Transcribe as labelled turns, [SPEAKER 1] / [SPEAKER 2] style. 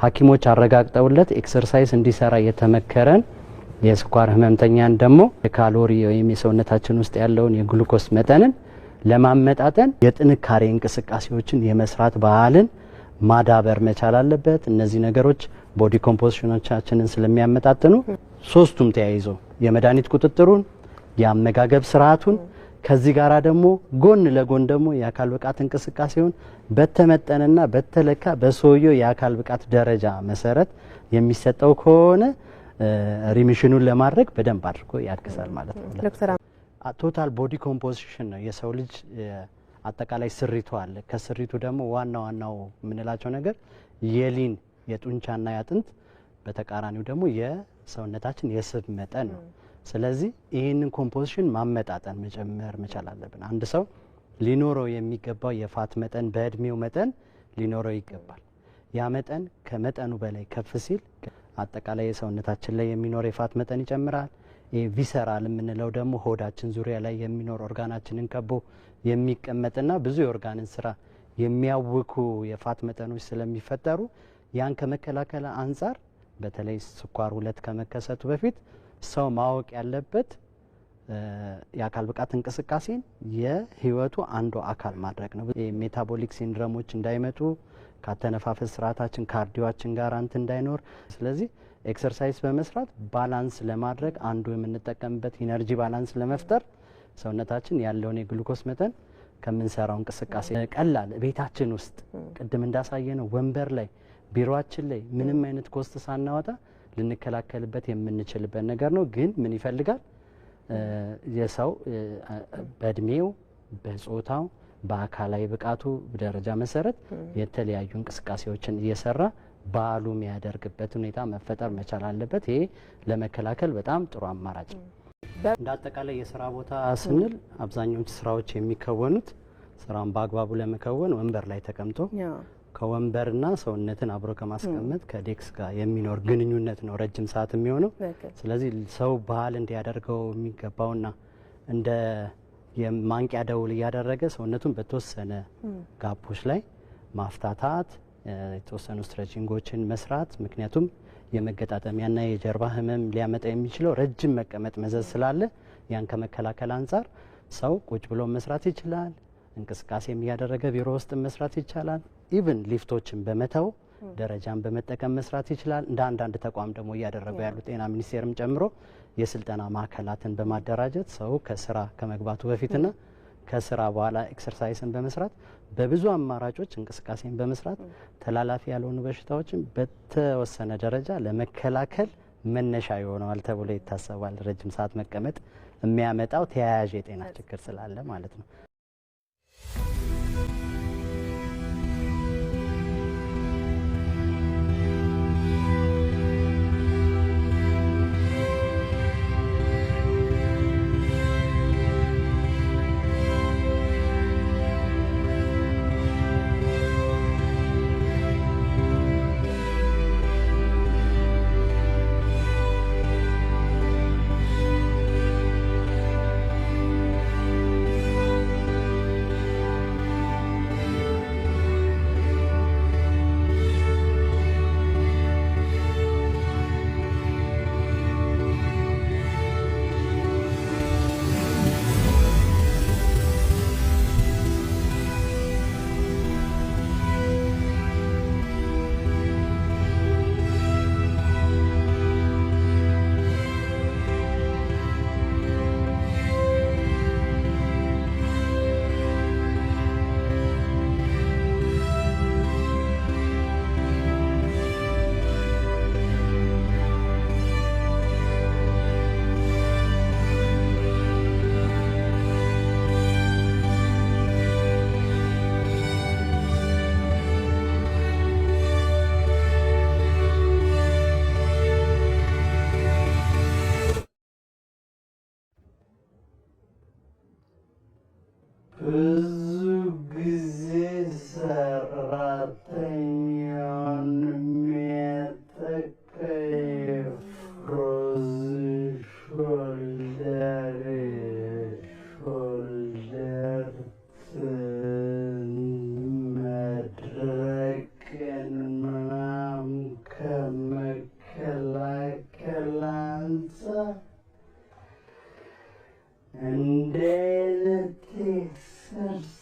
[SPEAKER 1] ሐኪሞች አረጋግጠውለት ኤክሰርሳይዝ እንዲሰራ የተመከረን የስኳር ህመምተኛን ደግሞ የካሎሪ ወይም የሰውነታችን ውስጥ ያለውን የግሉኮስ መጠንን ለማመጣጠን የጥንካሬ እንቅስቃሴዎችን የመስራት ባህልን ማዳበር መቻል አለበት። እነዚህ ነገሮች ቦዲ ኮምፖዚሽኖቻችንን ስለሚያመጣጥኑ ሶስቱም ተያይዞ የመድኃኒት ቁጥጥሩን፣ የአመጋገብ ስርዓቱን ከዚህ ጋራ ደግሞ ጎን ለጎን ደግሞ የአካል ብቃት እንቅስቃሴውን በተመጠነና በተለካ በሰውየው የአካል ብቃት ደረጃ መሰረት የሚሰጠው ከሆነ ሪሚሽኑን ለማድረግ በደንብ አድርጎ ያግዛል ማለት ነው።
[SPEAKER 2] ዶክተር
[SPEAKER 1] ቶታል ቦዲ ኮምፖዚሽን ነው የሰው ልጅ አጠቃላይ ስሪቱ አለ። ከስሪቱ ደግሞ ዋናው የምንላቸው ነገር የሊን የጡንቻና ያጥንት በተቃራኒው ደግሞ የሰውነታችን የስብ መጠን ነው። ስለዚህ ይህንን ኮምፖዚሽን ማመጣጠን መጨመር መቻል አለብን። አንድ ሰው ሊኖረው የሚገባው የፋት መጠን በእድሜው መጠን ሊኖረው ይገባል። ያ መጠን ከመጠኑ በላይ ከፍ ሲል አጠቃላይ የሰውነታችን ላይ የሚኖር የፋት መጠን ይጨምራል። ቪሰራል የምንለው ደግሞ ሆዳችን ዙሪያ ላይ የሚኖር ኦርጋናችንን ከቦ የሚቀመጥና ብዙ የኦርጋንን ስራ የሚያውኩ የፋት መጠኖች ስለሚፈጠሩ ያን ከመከላከል አንጻር በተለይ ስኳር 2 ከመከሰቱ በፊት ሰው ማወቅ ያለበት የአካል ብቃት እንቅስቃሴን የህይወቱ አንዱ አካል ማድረግ ነው። ሜታቦሊክ ሲንድሮሞች እንዳይመጡ ካተነፋፈስ ስርዓታችን ካርዲዮአችን ጋር እንዳይኖር ስለዚህ ኤክሰርሳይዝ በመስራት ባላንስ ለማድረግ አንዱ የምንጠቀምበት ኢነርጂ ባላንስ ለመፍጠር ሰውነታችን ያለውን የግሉኮስ መጠን ከምንሰራው እንቅስቃሴ ቀላል ቤታችን ውስጥ ቅድም እንዳሳየነው ወንበር ላይ ቢሮአችን ላይ ምንም አይነት ኮስት ሳናወጣ ልንከላከልበት የምንችልበት ነገር ነው። ግን ምን ይፈልጋል? የሰው በእድሜው በጾታው በአካላዊ ብቃቱ ደረጃ መሰረት የተለያዩ እንቅስቃሴዎችን እየሰራ ባሉ የሚያደርግበት ሁኔታ መፈጠር መቻል አለበት። ይሄ ለመከላከል በጣም ጥሩ አማራጭ ነው። እንደ አጠቃላይ የስራ ቦታ ስንል አብዛኞቹ ስራዎች የሚከወኑት ስራን በአግባቡ ለመከወን ወንበር ላይ ተቀምጦ ከወንበርና ሰውነትን አብሮ ከማስቀመጥ ከዴክስ ጋር የሚኖር ግንኙነት ነው ረጅም ሰዓት የሚሆነው። ስለዚህ ሰው ባህል እንዲያደርገው የሚገባውና እንደ የማንቂያ ደውል እያደረገ ሰውነቱን በተወሰነ ጋፖች ላይ ማፍታታት፣ የተወሰኑ ስትሬቺንጎችን መስራት። ምክንያቱም የመገጣጠሚያና የጀርባ ህመም ሊያመጣ የሚችለው ረጅም መቀመጥ መዘዝ ስላለ ያን ከመከላከል አንጻር ሰው ቁጭ ብሎ መስራት ይችላል። እንቅስቃሴም እያደረገ ቢሮ ውስጥ መስራት ይቻላል። ኢቭን ሊፍቶችን በመተው ደረጃን በመጠቀም መስራት ይችላል። እንደ አንዳንድ ተቋም ደግሞ እያደረጉ ያሉ ጤና ሚኒስቴርም ጨምሮ የስልጠና ማዕከላትን በማደራጀት ሰው ከስራ ከመግባቱ በፊትና ከስራ በኋላ ኤክሰርሳይስን በመስራት በብዙ አማራጮች እንቅስቃሴን በመስራት ተላላፊ ያልሆኑ በሽታዎችን በተወሰነ ደረጃ ለመከላከል መነሻ ይሆናል ተብሎ ይታሰባል። ረጅም ሰዓት መቀመጥ የሚያመጣው ተያያዥ የጤና ችግር ስላለ ማለት ነው።
[SPEAKER 2] እንደ ልቴ ሰርስ